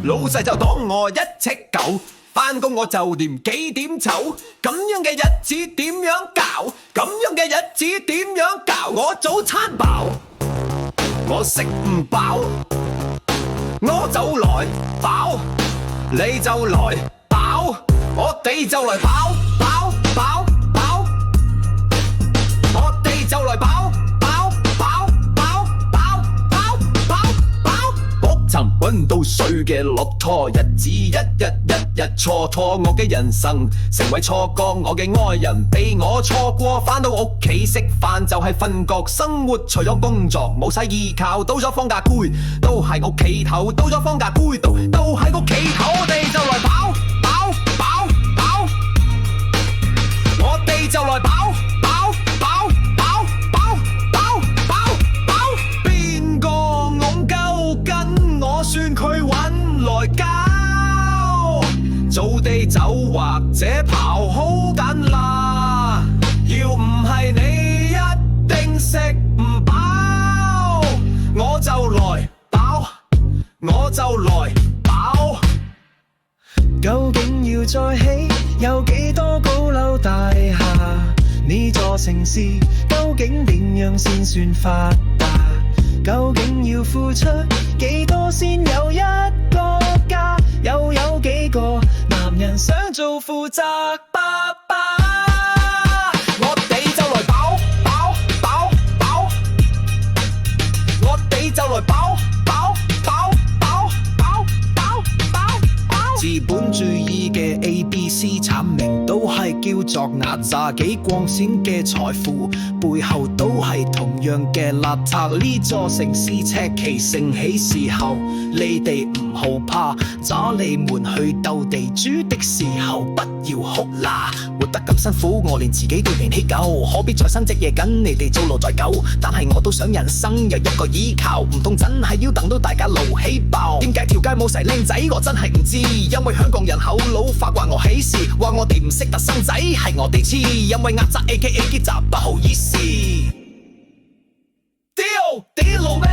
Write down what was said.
老細就當我一隻狗，返工我就連幾點走，咁樣嘅日子點樣搞？咁樣嘅日子點樣搞？我早餐飽，我食唔飽，我就來飽，你就來飽，我哋就來飽飽飽飽，我哋就來飽飽飽飽飽飽飽飽，搏尋搵到水嘅駱駝，日子一日蹉跎，我嘅人生成為錯覺，我嘅愛人俾我錯過，返到屋企食飯就係瞓覺，生活除咗工作冇晒依靠，到咗放假攰都係屋企頭，到咗放假攰都喺屋企頭，我哋就來飽飽飽飽，我哋就來飽飽飽飽飽飽飽飽，邊個戇鳩跟我算佢搵來交？做地走或者刨好緊啦，要唔係你一定食唔飽，我就來飽，我就來飽。究竟要再起有幾多高樓大廈？呢座城市究竟點樣先算發達？究竟要付出幾多先有一個家？又有幾個男人想做負責爸爸？我哋就來飽飽飽飽，我哋就來飽飽飽飽飽飽飽飽。資本主義嘅 ABC 產明都係叫做壓榨，幾光鮮嘅財富背後都係同樣嘅邋遢。呢座城市赤旗盛起時候，你哋唔好怕，找你們去鬥地主的時候不要哭啦。活得咁辛苦，我連自己都嫌棄夠，何必在新職業跟你哋做奴在狗？但係我都想人生有一個依靠，唔通真係要等到大家勞氣爆？點解條街冇晒靚仔？我真係唔知，因為香港人口老化關我喜事，話我哋唔識得生仔係我哋黐，因為壓榨 AKA 結集不好意思。屌啲老味。